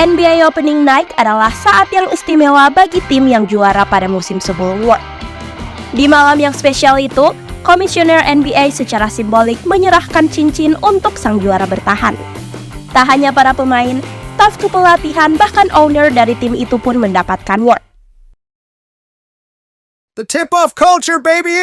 NBA Opening Night adalah saat yang istimewa bagi tim yang juara pada musim sebelumnya. Di malam yang spesial itu, Komisioner NBA secara simbolik menyerahkan cincin untuk sang juara bertahan. Tak hanya para pemain, staf kepelatihan bahkan owner dari tim itu pun mendapatkan award. The tip-off culture, baby!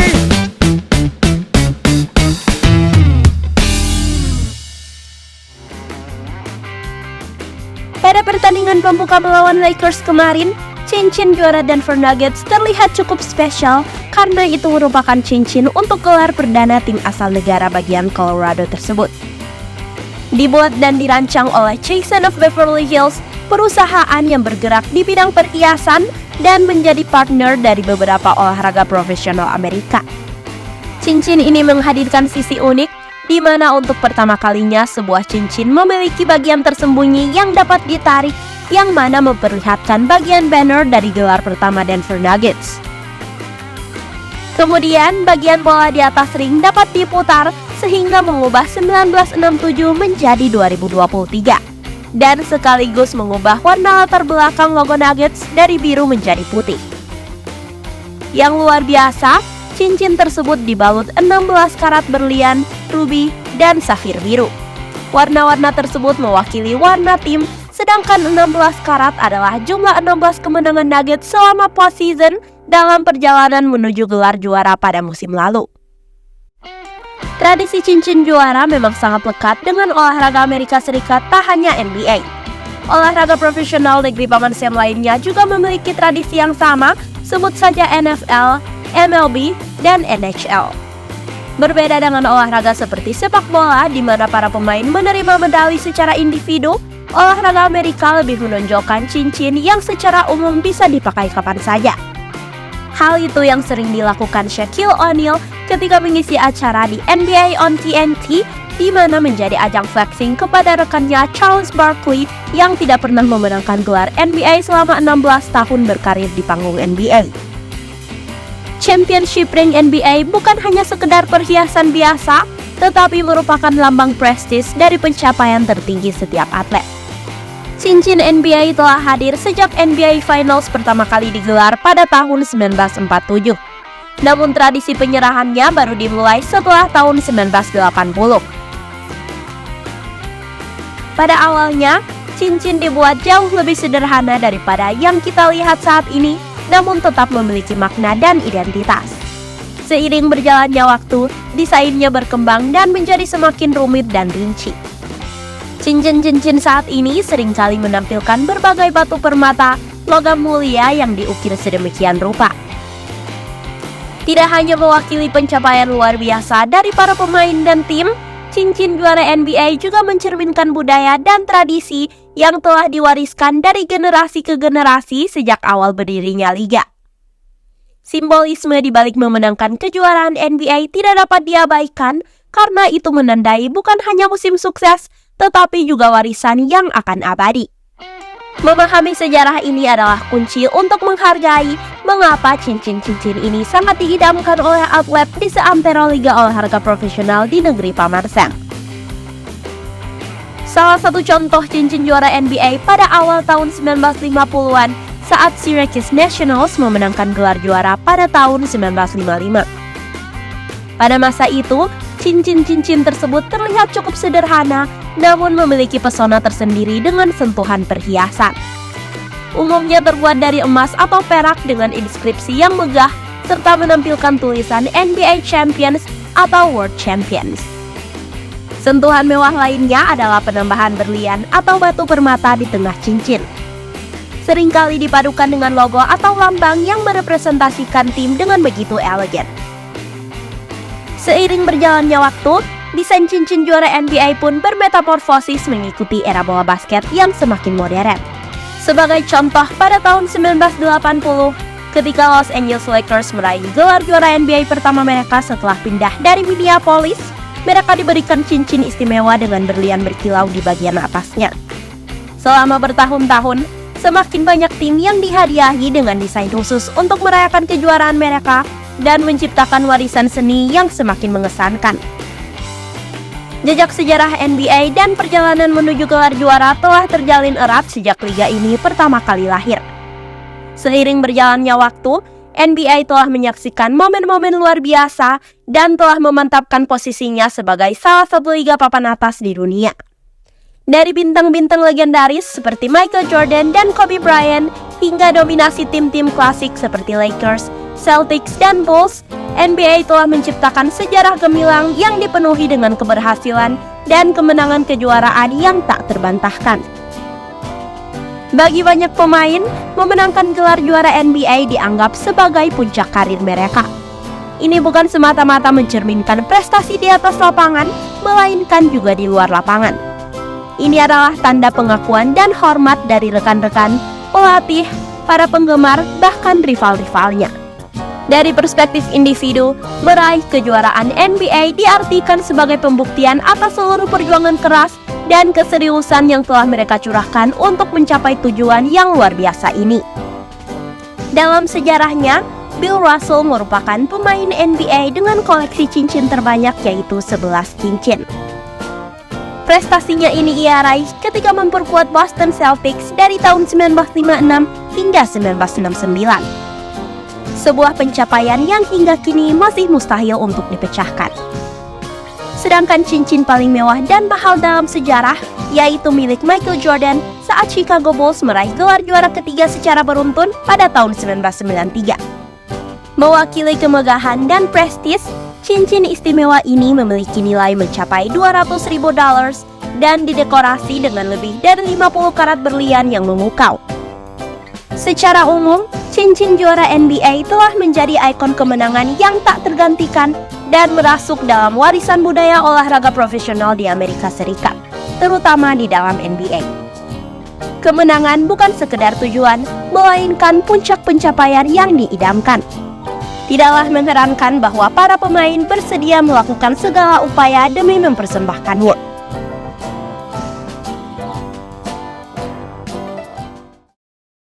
Pada pertandingan pembuka melawan Lakers kemarin, cincin juara Denver Nuggets terlihat cukup spesial karena itu merupakan cincin untuk gelar perdana tim asal negara bagian Colorado tersebut. Dibuat dan dirancang oleh Jason of Beverly Hills, perusahaan yang bergerak di bidang perhiasan dan menjadi partner dari beberapa olahraga profesional Amerika. Cincin ini menghadirkan sisi unik, di mana untuk pertama kalinya sebuah cincin memiliki bagian tersembunyi yang dapat ditarik, yang mana memperlihatkan bagian banner dari gelar pertama Denver Nuggets. Kemudian, bagian bola di atas ring dapat diputar sehingga mengubah 1967 menjadi 2023, dan sekaligus mengubah warna latar belakang logo Nuggets dari biru menjadi putih. Yang luar biasa, cincin tersebut dibalut 16 karat berlian, ruby, dan safir biru. Warna-warna tersebut mewakili warna tim, sedangkan 16 karat adalah jumlah 16 kemenangan Nuggets selama postseason dalam perjalanan menuju gelar juara pada musim lalu. Tradisi cincin juara memang sangat lekat dengan olahraga Amerika Serikat, tak hanya NBA. Olahraga profesional negeri Paman Sam lainnya juga memiliki tradisi yang sama, sebut saja NFL, MLB, dan NHL. Berbeda dengan olahraga seperti sepak bola di mana para pemain menerima medali secara individu, olahraga Amerika lebih menonjolkan cincin yang secara umum bisa dipakai kapan saja. Hal itu yang sering dilakukan Shaquille O'Neal ketika mengisi acara di NBA on TNT, di mana menjadi ajang flexing kepada rekannya Charles Barkley yang tidak pernah memenangkan gelar NBA selama 16 tahun berkarir di panggung NBA. Championship ring NBA bukan hanya sekedar perhiasan biasa, tetapi merupakan lambang prestis dari pencapaian tertinggi setiap atlet. Cincin NBA telah hadir sejak NBA Finals pertama kali digelar pada tahun 1947. Namun tradisi penyerahannya baru dimulai setelah tahun 1980. Pada awalnya, cincin dibuat jauh lebih sederhana daripada yang kita lihat saat ini, namun tetap memiliki makna dan identitas. Seiring berjalannya waktu, desainnya berkembang dan menjadi semakin rumit dan rinci. Cincin-cincin saat ini seringkali menampilkan berbagai batu permata, logam mulia yang diukir sedemikian rupa. Tidak hanya mewakili pencapaian luar biasa dari para pemain dan tim, cincin juara NBA juga mencerminkan budaya dan tradisi yang telah diwariskan dari generasi ke generasi sejak awal berdirinya liga. Simbolisme di balik memenangkan kejuaraan NBA tidak dapat diabaikan karena itu menandai bukan hanya musim sukses, tetapi juga warisan yang akan abadi. Memahami sejarah ini adalah kunci untuk menghargai mengapa cincin-cincin ini sangat diidamkan oleh atlet di seantero liga olahraga profesional di negeri Paman Sam. Salah satu contoh cincin juara NBA pada awal tahun 1950-an saat Syracuse Nationals memenangkan gelar juara pada tahun 1955. Pada masa itu, cincin-cincin tersebut terlihat cukup sederhana, namun memiliki pesona tersendiri dengan sentuhan perhiasan. Umumnya terbuat dari emas atau perak dengan inskripsi yang megah, serta menampilkan tulisan NBA Champions atau World Champions. Sentuhan mewah lainnya adalah penambahan berlian atau batu permata di tengah cincin. Seringkali dipadukan dengan logo atau lambang yang merepresentasikan tim dengan begitu elegan. Seiring berjalannya waktu, desain cincin juara NBA pun bermetamorfosis mengikuti era bola basket yang semakin modern. Sebagai contoh, pada tahun 1980, ketika Los Angeles Lakers meraih gelar juara NBA pertama mereka setelah pindah dari Minneapolis, mereka diberikan cincin istimewa dengan berlian berkilau di bagian atasnya. Selama bertahun-tahun, semakin banyak tim yang dihadiahi dengan desain khusus untuk merayakan kejuaraan mereka dan menciptakan warisan seni yang semakin mengesankan. Jejak sejarah NBA dan perjalanan menuju gelar juara telah terjalin erat sejak liga ini pertama kali lahir. Seiring berjalannya waktu, NBA telah menyaksikan momen-momen luar biasa dan telah memantapkan posisinya sebagai salah satu liga papan atas di dunia. Dari bintang-bintang legendaris seperti Michael Jordan dan Kobe Bryant hingga dominasi tim-tim klasik seperti Lakers, Celtics, dan Bulls, NBA telah menciptakan sejarah gemilang yang dipenuhi dengan keberhasilan dan kemenangan kejuaraan yang tak terbantahkan. Bagi banyak pemain, memenangkan gelar juara NBA dianggap sebagai puncak karir mereka. Ini bukan semata-mata mencerminkan prestasi di atas lapangan, melainkan juga di luar lapangan. Ini adalah tanda pengakuan dan hormat dari rekan-rekan, pelatih, para penggemar, bahkan rival-rivalnya. Dari perspektif individu, meraih kejuaraan NBA diartikan sebagai pembuktian atas seluruh perjuangan keras dan keseriusan yang telah mereka curahkan untuk mencapai tujuan yang luar biasa ini. Dalam sejarahnya, Bill Russell merupakan pemain NBA dengan koleksi cincin terbanyak, yaitu 11 cincin. Prestasinya ini ia raih ketika memperkuat Boston Celtics dari tahun 1956 hingga 1969. Sebuah pencapaian yang hingga kini masih mustahil untuk dipecahkan. Sedangkan cincin paling mewah dan mahal dalam sejarah yaitu milik Michael Jordan saat Chicago Bulls meraih gelar juara ketiga secara beruntun pada tahun 1993. Mewakili kemegahan dan prestis, cincin istimewa ini memiliki nilai mencapai $200.000 dan didekorasi dengan lebih dari 50 karat berlian yang memukau. Secara umum, cincin juara NBA telah menjadi ikon kemenangan yang tak tergantikan dan merasuk dalam warisan budaya olahraga profesional di Amerika Serikat, terutama di dalam NBA. Kemenangan bukan sekedar tujuan, melainkan puncak pencapaian yang diidamkan. Tidaklah mengherankan bahwa para pemain bersedia melakukan segala upaya demi mempersembahkan WOT.